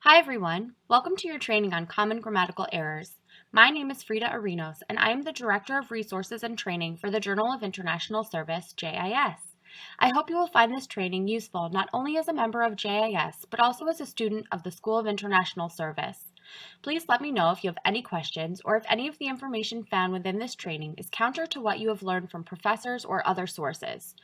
Hi everyone, welcome to your training on common grammatical errors. My name is Frida Arenos and I am the Director of Resources and Training for the Journal of International Service, JIS. I hope you will find this training useful not only as a member of JIS, but also as a student of the School of International Service. Please let me know if you have any questions or if any of the information found within this training is counter to what you have learned from professors or other sources.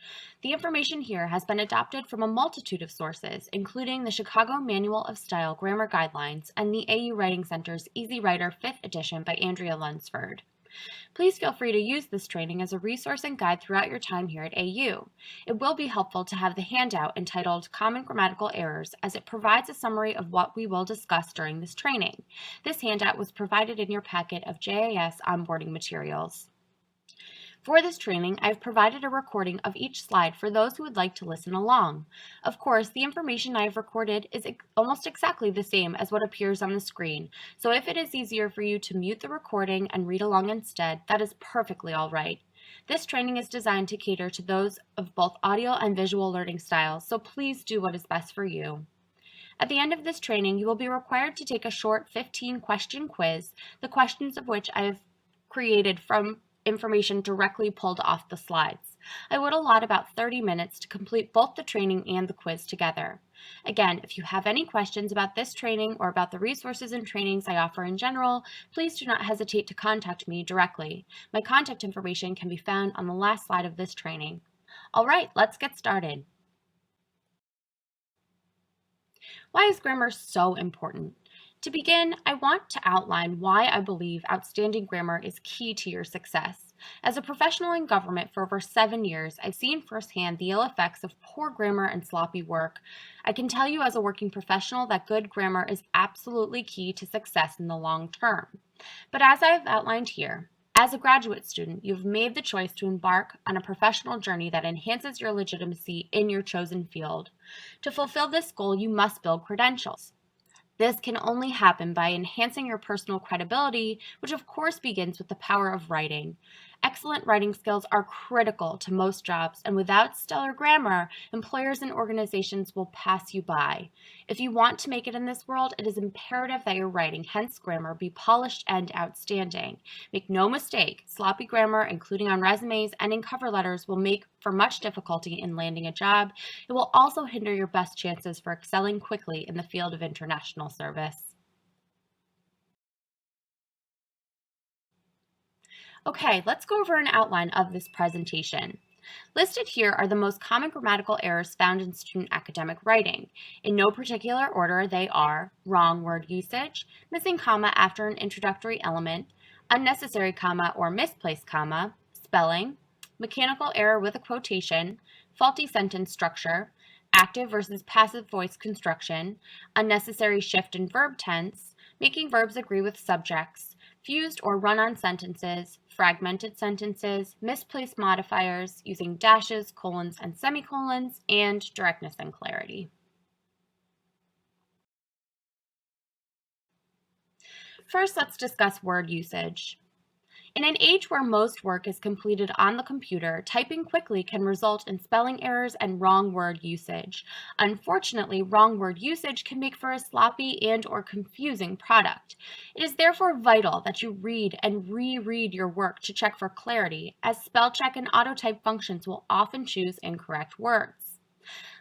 The information here has been adopted from a multitude of sources, including the Chicago Manual of Style Grammar Guidelines and the AU Writing Center's Easy Writer 5th edition by Andrea Lunsford. Please feel free to use this training as a resource and guide throughout your time here at AU. It will be helpful to have the handout entitled Common Grammatical Errors, as it provides a summary of what we will discuss during this training. This handout was provided in your packet of JIS onboarding materials. For this training, I've provided a recording of each slide for those who would like to listen along. Of course, the information I've recorded is almost exactly the same as what appears on the screen, so if it is easier for you to mute the recording and read along instead, that is perfectly all right. This training is designed to cater to those of both audio and visual learning styles, so please do what is best for you. At the end of this training, you will be required to take a short 15-question quiz, the questions of which I have created from information directly pulled off the slides. I would allot about 30 minutes to complete both the training and the quiz together. Again, if you have any questions about this training or about the resources and trainings I offer in general, please do not hesitate to contact me directly. My contact information can be found on the last slide of this training. All right, let's get started. Why is grammar so important? To begin, I want to outline why I believe outstanding grammar is key to your success. As a professional in government for over 7 years, I've seen firsthand the ill effects of poor grammar and sloppy work. I can tell you as a working professional that good grammar is absolutely key to success in the long term. But as I have outlined here, as a graduate student, you've made the choice to embark on a professional journey that enhances your legitimacy in your chosen field. To fulfill this goal, you must build credentials. This can only happen by enhancing your personal credibility, which of course begins with the power of writing. Excellent writing skills are critical to most jobs, and without stellar grammar, employers and organizations will pass you by. If you want to make it in this world, it is imperative that your writing, hence grammar, be polished and outstanding. Make no mistake, sloppy grammar, including on resumes and in cover letters, will make for much difficulty in landing a job. It will also hinder your best chances for excelling quickly in the field of international service. Okay, let's go over an outline of this presentation. Listed here are the most common grammatical errors found in student academic writing. In no particular order, they are wrong word usage, missing comma after an introductory element, unnecessary comma or misplaced comma, spelling, mechanical error with a quotation, faulty sentence structure, active versus passive voice construction, unnecessary shift in verb tense, making verbs agree with subjects, fused or run-on sentences, fragmented sentences, misplaced modifiers, using dashes, colons, and semicolons, and directness and clarity. First, let's discuss word usage. In an age where most work is completed on the computer, typing quickly can result in spelling errors and wrong word usage. Unfortunately, wrong word usage can make for a sloppy and/or confusing product. It is therefore vital that you read and reread your work to check for clarity, as spell check and autotype functions will often choose incorrect words.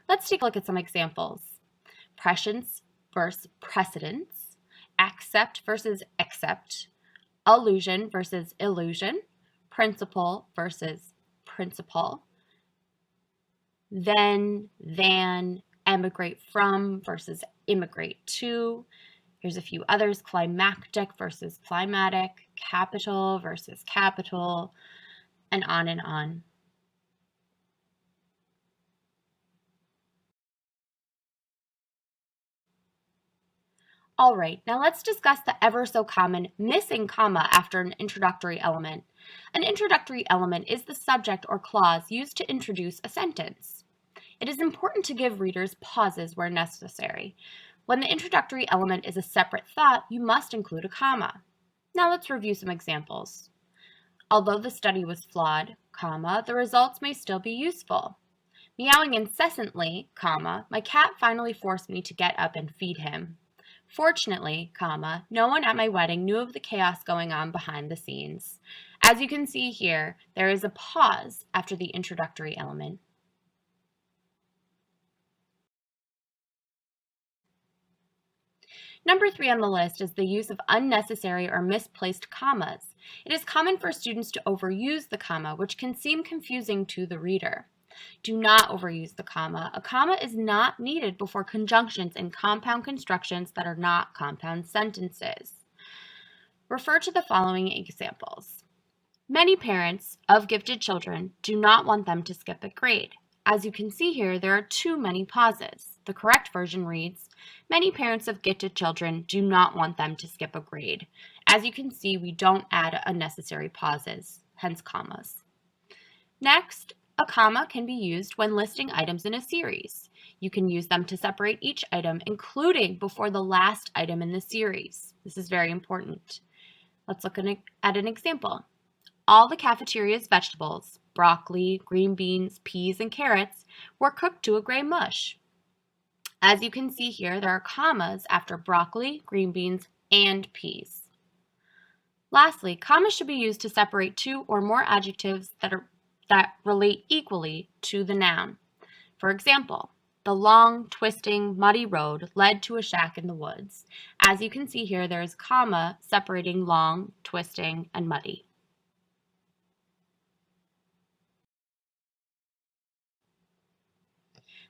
Let's take a look at some examples. Prescience versus precedence, accept versus accept, allusion versus illusion, principle versus principle, then, than, emigrate from versus immigrate to. Here's a few others: climactic versus climatic, capital versus capital, and on and on. All right, now let's discuss the ever so common missing comma after an introductory element. An introductory element is the subject or clause used to introduce a sentence. It is important to give readers pauses where necessary. When the introductory element is a separate thought, you must include a comma. Now let's review some examples. Although the study was flawed, comma, the results may still be useful. Meowing incessantly, comma, my cat finally forced me to get up and feed him. Fortunately, comma, no one at my wedding knew of the chaos going on behind the scenes. As you can see here, there is a pause after the introductory element. Number 3 on the list is the use of unnecessary or misplaced commas. It is common for students to overuse the comma, which can seem confusing to the reader. Do not overuse the comma. A comma is not needed before conjunctions in compound constructions that are not compound sentences. Refer to the following examples. Many parents of gifted children do not want them to skip a grade. As you can see here, there are too many pauses. The correct version reads, many parents of gifted children do not want them to skip a grade. As you can see, we don't add unnecessary pauses, hence commas. Next, a comma can be used when listing items in a series. You can use them to separate each item, including before the last item in the series. This is very important. Let's look at an example. All the cafeteria's vegetables, broccoli, green beans, peas, and carrots, were cooked to a gray mush. As you can see here, there are commas after broccoli, green beans, and peas. Lastly, commas should be used to separate two or more adjectives that relate equally to the noun. For example, the long, twisting, muddy road led to a shack in the woods. As you can see here, there is a comma separating long, twisting, and muddy.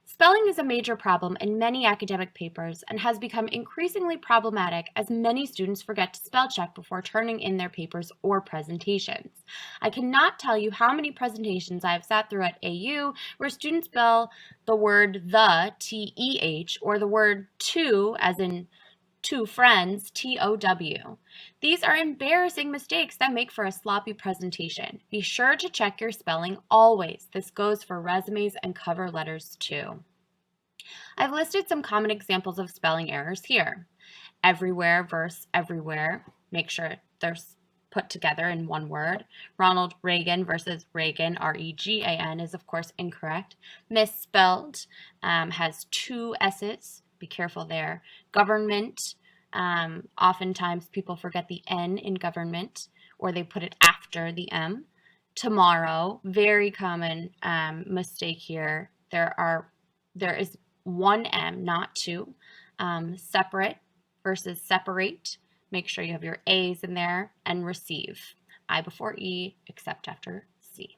Spelling is a major problem in many academic papers and has become increasingly problematic as many students forget to spell check before turning in their papers or presentations. I cannot tell you how many presentations I have sat through at AU where students spell the word the, T-E-H, or the word to, as in two friends, T-O-W. These are embarrassing mistakes that make for a sloppy presentation. Be sure to check your spelling always. This goes for resumes and cover letters too. I've listed some common examples of spelling errors here. Everywhere versus everywhere. Make sure they're put together in one word. Ronald Reagan versus Reagan, R-E-G-A-N, is of course incorrect. Misspelled has two S's. Be careful there. Government, oftentimes people forget the N in government, or they put it after the M. Tomorrow, very common mistake here. There is one M, not two. Separate versus separate. Make sure you have your A's in there. And receive. I before E, except after C.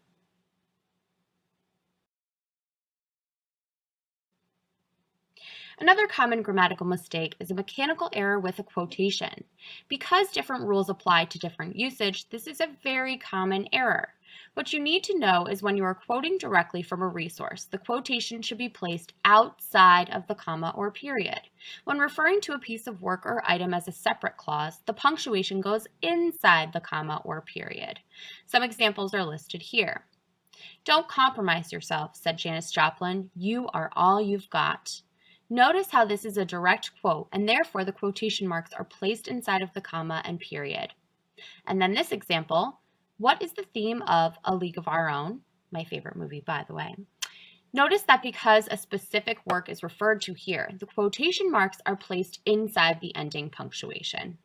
Another common grammatical mistake is a mechanical error with a quotation. Because different rules apply to different usage, this is a very common error. What you need to know is when you are quoting directly from a resource, the quotation should be placed outside of the comma or period. When referring to a piece of work or item as a separate clause, the punctuation goes inside the comma or period. Some examples are listed here. Don't compromise yourself, said Janis Joplin. You are all you've got. Notice how this is a direct quote, and therefore the quotation marks are placed inside of the comma and period. And then this example, what is the theme of A League of Our Own? My favorite movie, by the way. Notice that because a specific work is referred to here, the quotation marks are placed inside the ending punctuation.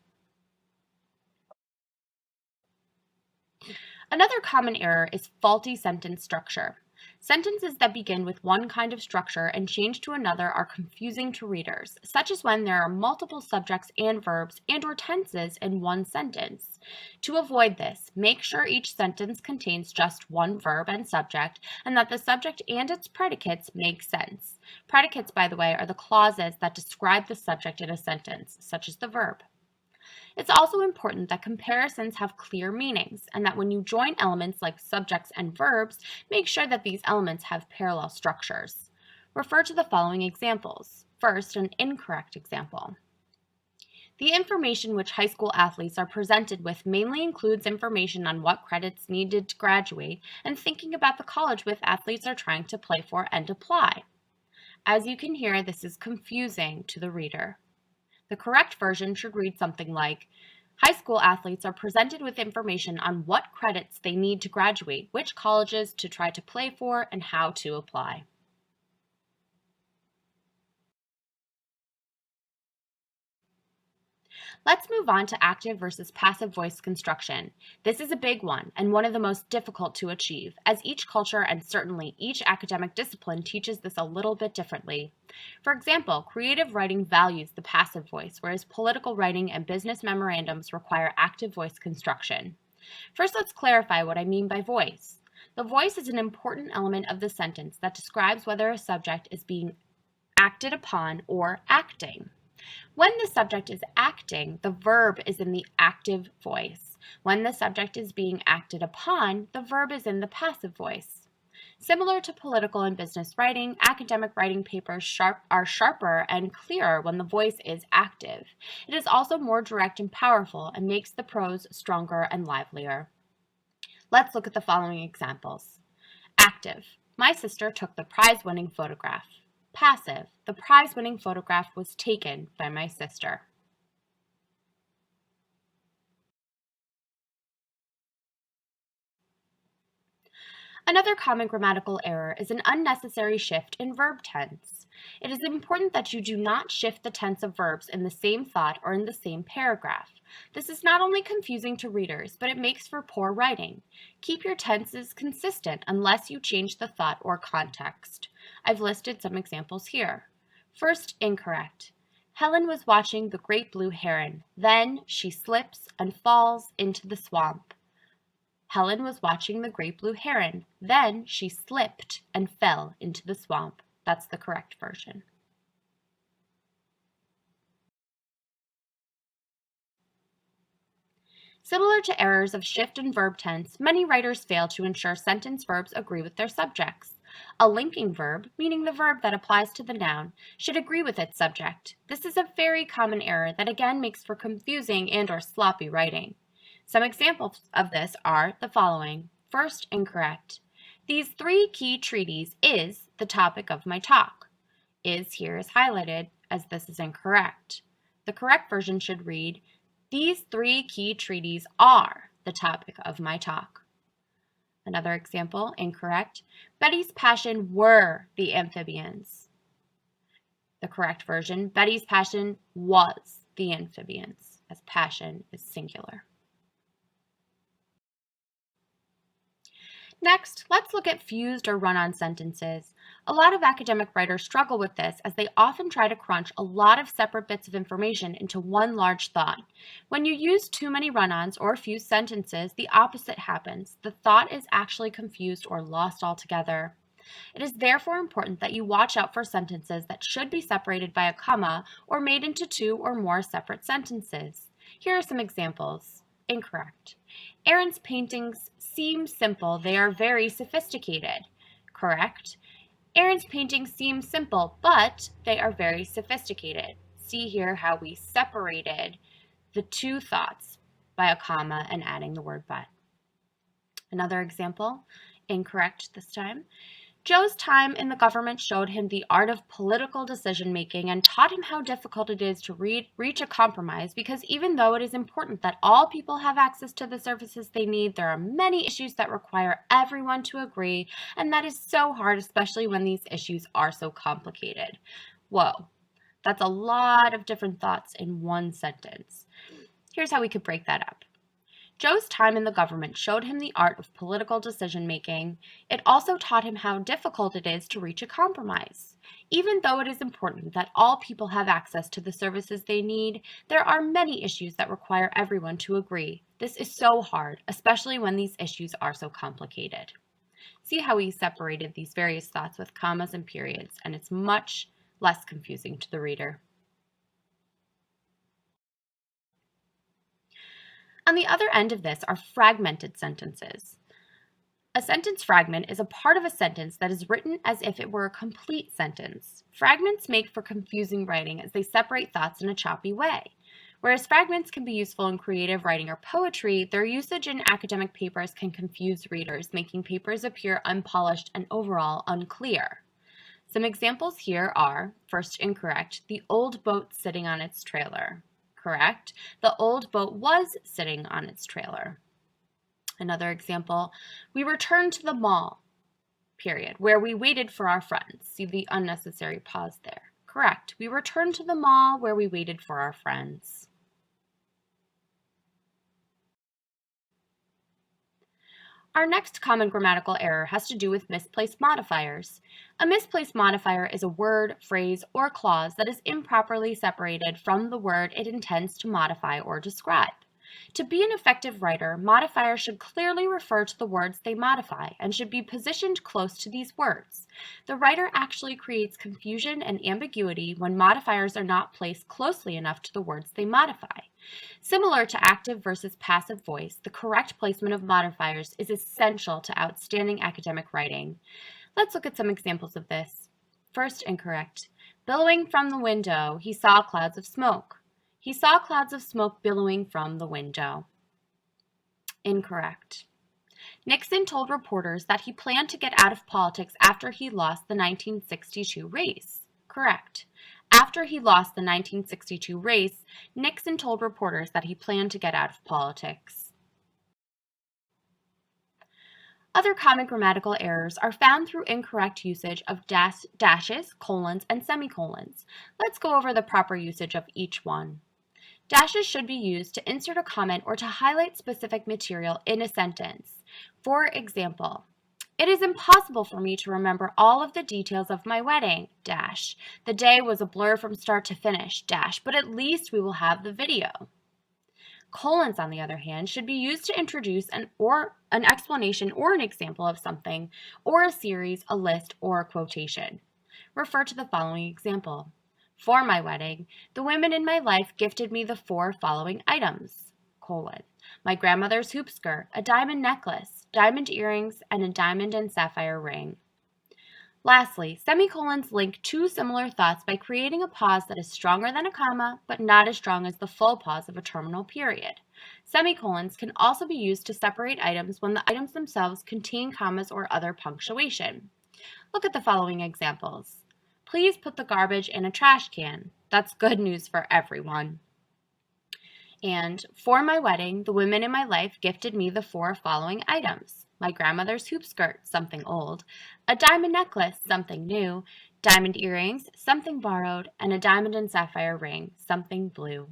Another common error is faulty sentence structure. Sentences that begin with one kind of structure and change to another are confusing to readers, such as when there are multiple subjects and verbs and/or tenses in one sentence. To avoid this, make sure each sentence contains just one verb and subject, and that the subject and its predicates make sense. Predicates, by the way, are the clauses that describe the subject in a sentence, such as the verb. It's also important that comparisons have clear meanings, and that when you join elements like subjects and verbs, make sure that these elements have parallel structures. Refer to the following examples. First, an incorrect example. The information which high school athletes are presented with mainly includes information on what credits needed to graduate and thinking about the college which athletes are trying to play for and apply. As you can hear, this is confusing to the reader. The correct version should read something like, high school athletes are presented with information on what credits they need to graduate, which colleges to try to play for, and how to apply. Let's move on to active versus passive voice construction. This is a big one and one of the most difficult to achieve, as each culture and certainly each academic discipline teaches this a little bit differently. For example, creative writing values the passive voice, whereas political writing and business memorandums require active voice construction. First, let's clarify what I mean by voice. The voice is an important element of the sentence that describes whether a subject is being acted upon or acting. When the subject is acting, the verb is in the active voice. When the subject is being acted upon, the verb is in the passive voice. Similar to political and business writing, academic writing papers are sharper and clearer when the voice is active. It is also more direct and powerful and makes the prose stronger and livelier. Let's look at the following examples. Active. My sister took the prize-winning photograph. Passive. The prize-winning photograph was taken by my sister. Another common grammatical error is an unnecessary shift in verb tense. It is important that you do not shift the tense of verbs in the same thought or in the same paragraph. This is not only confusing to readers, but it makes for poor writing. Keep your tenses consistent unless you change the thought or context. I've listed some examples here. First, incorrect. Helen was watching the great blue heron. Then she slips and falls into the swamp. Helen was watching the great blue heron. Then she slipped and fell into the swamp. That's the correct version. Similar to errors of shift and verb tense, many writers fail to ensure sentence verbs agree with their subjects. A linking verb, meaning the verb that applies to the noun, should agree with its subject. This is a very common error that again makes for confusing and/or sloppy writing. Some examples of this are the following. First, incorrect. These 3 key treaties is the topic of my talk. Is here is highlighted as this is incorrect. The correct version should read, these 3 key treaties are the topic of my talk. Another example, incorrect. Betty's passion were the amphibians. The correct version, Betty's passion was the amphibians, as passion is singular. Next, let's look at fused or run-on sentences. A lot of academic writers struggle with this as they often try to crunch a lot of separate bits of information into one large thought. When you use too many run-ons or fused sentences, the opposite happens. The thought is actually confused or lost altogether. It is therefore important that you watch out for sentences that should be separated by a comma or made into 2 or more separate sentences. Here are some examples. Incorrect. Aaron's paintings seem simple, they are very sophisticated. Correct. Aaron's paintings seem simple, but they are very sophisticated. See here how we separated the 2 thoughts by a comma and adding the word but. Another example, incorrect this time. Joe's time in the government showed him the art of political decision-making and taught him how difficult it is to reach a compromise because even though it is important that all people have access to the services they need, there are many issues that require everyone to agree, and that is so hard, especially when these issues are so complicated. Whoa, that's a lot of different thoughts in one sentence. Here's how we could break that up. Joe's time in the government showed him the art of political decision-making. It also taught him how difficult it is to reach a compromise. Even though it is important that all people have access to the services they need, there are many issues that require everyone to agree. This is so hard, especially when these issues are so complicated. See how we separated these various thoughts with commas and periods, and it's much less confusing to the reader. On the other end of this are fragmented sentences. A sentence fragment is a part of a sentence that is written as if it were a complete sentence. Fragments make for confusing writing as they separate thoughts in a choppy way. Whereas fragments can be useful in creative writing or poetry, their usage in academic papers can confuse readers, making papers appear unpolished and overall unclear. Some examples here are, first, incorrect, the old boat sitting on its trailer. Correct, the old boat was sitting on its trailer. Another example, we returned to the mall, period, where we waited for our friends. See the unnecessary pause there. Correct, we returned to the mall where we waited for our friends. Our next common grammatical error has to do with misplaced modifiers. A misplaced modifier is a word, phrase, or clause that is improperly separated from the word it intends to modify or describe. To be an effective writer, modifiers should clearly refer to the words they modify and should be positioned close to these words. The writer actually creates confusion and ambiguity when modifiers are not placed closely enough to the words they modify. Similar to active versus passive voice, the correct placement of modifiers is essential to outstanding academic writing. Let's look at some examples of this. First, incorrect. Billowing from the window, he saw clouds of smoke. He saw clouds of smoke billowing from the window. Incorrect. Nixon told reporters that he planned to get out of politics after he lost the 1962 race. Correct. After he lost the 1962 race, Nixon told reporters that he planned to get out of politics. Other common grammatical errors are found through incorrect usage of dashes, colons, and semicolons. Let's go over the proper usage of each one. Dashes should be used to insert a comment or to highlight specific material in a sentence. For example, it is impossible for me to remember all of the details of my wedding, dash. The day was a blur from start to finish, dash, but at least we will have the video. Colons, on the other hand, should be used to introduce an explanation or an example of something, or a series, a list, or a quotation. Refer to the following example. For my wedding, the women in my life gifted me the 4 following items, colon. My grandmother's hoop skirt, a diamond necklace, diamond earrings, and a diamond and sapphire ring. Lastly, semicolons link two similar thoughts by creating a pause that is stronger than a comma, but not as strong as the full pause of a terminal period. Semicolons can also be used to separate items when the items themselves contain commas or other punctuation. Look at the following examples. Please put the garbage in a trash can. That's good news for everyone. And for my wedding, the women in my life gifted me the 4 following items. My grandmother's hoop skirt, something old, a diamond necklace, something new, diamond earrings, something borrowed, and a diamond and sapphire ring, something blue.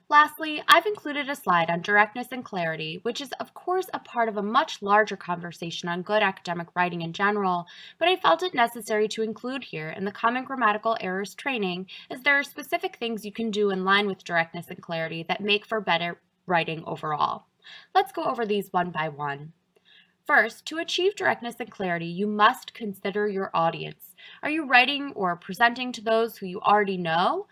Lastly, I've included a slide on directness and clarity, which is of course a part of a much larger conversation on good academic writing in general, but I felt it necessary to include here in the Common Grammatical Errors training, as there are specific things you can do in line with directness and clarity that make for better writing overall. Let's go over these one by one. First, to achieve directness and clarity, you must consider your audience. Are you writing or presenting to those who you already know,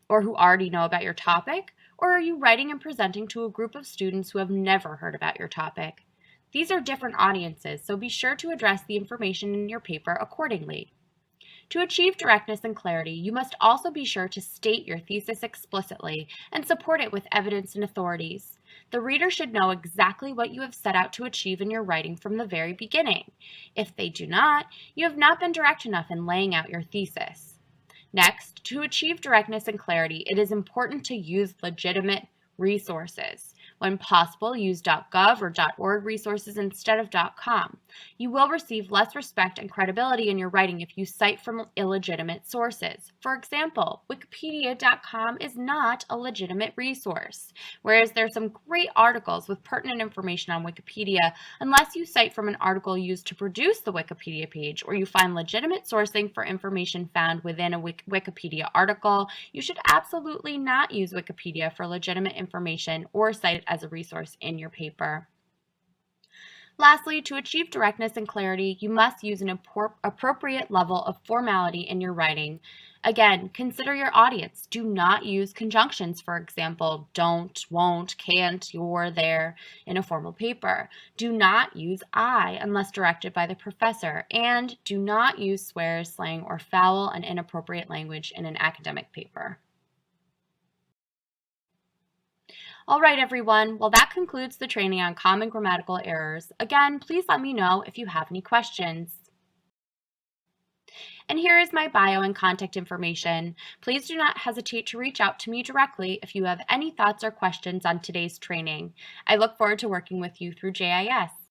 or who already know about your topic? Or are you writing and presenting to a group of students who have never heard about your topic? These are different audiences, so be sure to address the information in your paper accordingly. To achieve directness and clarity, you must also be sure to state your thesis explicitly and support it with evidence and authorities. The reader should know exactly what you have set out to achieve in your writing from the very beginning. If they do not, you have not been direct enough in laying out your thesis. Next, to achieve directness and clarity, it is important to use legitimate resources. When possible, use .gov or .org resources instead of .com. You will receive less respect and credibility in your writing if you cite from illegitimate sources. For example, Wikipedia.com is not a legitimate resource, whereas there are some great articles with pertinent information on Wikipedia. Unless you cite from an article used to produce the Wikipedia page, or you find legitimate sourcing for information found within a Wikipedia article, you should absolutely not use Wikipedia for legitimate information or cite it as a resource in your paper. Lastly, to achieve directness and clarity, you must use an appropriate level of formality in your writing. Again, consider your audience. Do not use conjunctions, for example, don't, won't, can't, you're, there, in a formal paper. Do not use I unless directed by the professor, and do not use swears, slang, or foul and inappropriate language in an academic paper. All right, everyone. Well, that concludes the training on common grammatical errors. Again, please let me know if you have any questions. And here is my bio and contact information. Please do not hesitate to reach out to me directly if you have any thoughts or questions on today's training. I look forward to working with you through JIS.